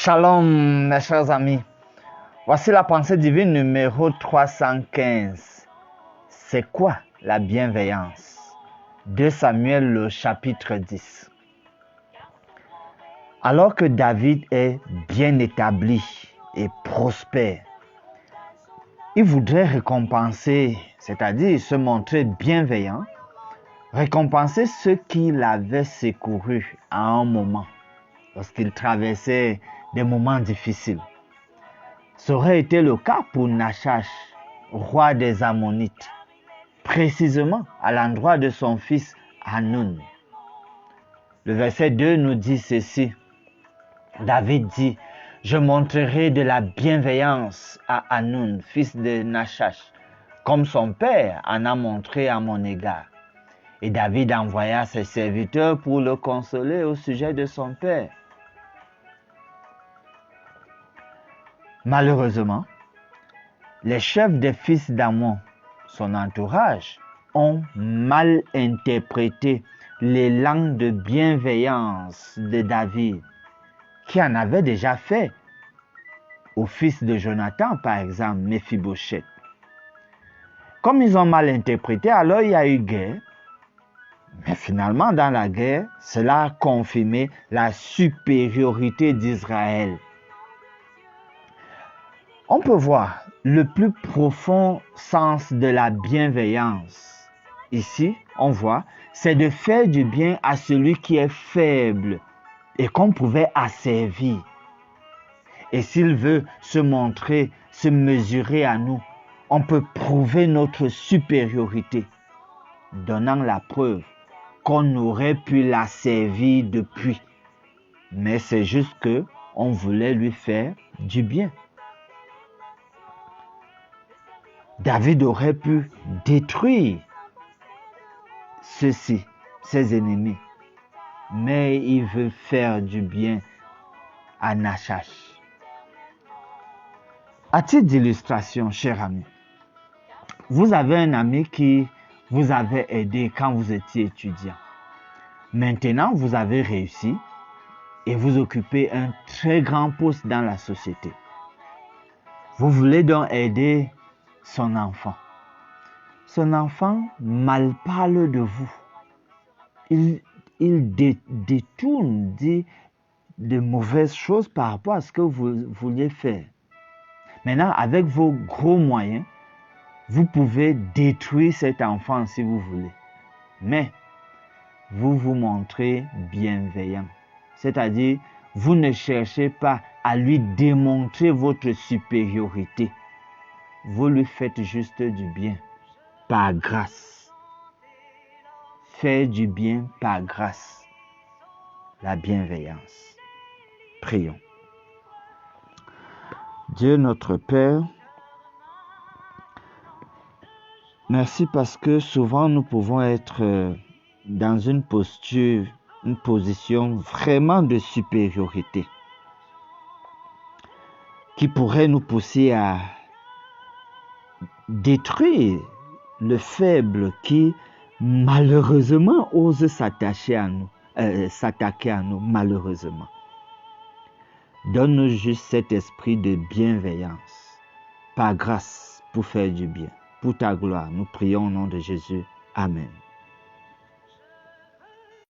Shalom mes chers amis, voici la pensée divine numéro 315. C'est quoi la bienveillance? 2 Samuel le chapitre 10. Alors que David est bien établi et prospère, il voudrait récompenser, c'est-à-dire se montrer bienveillant, récompenser ceux qui l'avaient secouru à un moment, lorsqu'il traversait des moments difficiles. Ça aurait été le cas pour Nachash, roi des Ammonites, précisément à l'endroit de son fils Hanun. Le verset 2 nous dit ceci. David dit, « Je montrerai de la bienveillance à Hanun, fils de Nachash, comme son père en a montré à mon égard. » Et David envoya ses serviteurs pour le consoler au sujet de son père. Malheureusement, les chefs des fils d'Ammon, son entourage, ont mal interprété l'élan de bienveillance de David, qui en avait déjà fait au fils de Jonathan, par exemple, Méphibosheth. Comme ils ont mal interprété, alors il y a eu guerre. Mais finalement, dans la guerre, cela a confirmé la supériorité d'Israël. On peut voir le plus profond sens de la bienveillance. Ici, on voit, c'est de faire du bien à celui qui est faible et qu'on pouvait asservir. Et s'il veut se montrer, se mesurer à nous, on peut prouver notre supériorité, donnant la preuve qu'on aurait pu l'asservir depuis. Mais c'est juste que on voulait lui faire du bien. David aurait pu détruire ceux-ci, ses ennemis. Mais il veut faire du bien à Nachash. À titre d'illustration, cher ami, vous avez un ami qui vous avait aidé quand vous étiez étudiant. Maintenant, vous avez réussi et vous occupez un très grand poste dans la société. Vous voulez donc aider son enfant. Son enfant mal parle de vous. Il détourne, dit de mauvaises choses par rapport à ce que vous vouliez faire. Maintenant, avec vos gros moyens, vous pouvez détruire cet enfant si vous voulez. Mais vous vous montrez bienveillant. C'est-à-dire, vous ne cherchez pas à lui démontrer votre supériorité. Vous lui faites juste du bien, par grâce. Faire du bien par grâce. La bienveillance. Prions. Dieu notre Père, merci parce que souvent nous pouvons être dans une posture, une position vraiment de supériorité qui pourrait nous pousser à détruire le faible qui malheureusement ose s'attaquer à nous malheureusement. Donne-nous juste cet esprit de bienveillance, par grâce, pour faire du bien, pour ta gloire. Nous prions au nom de Jésus. Amen.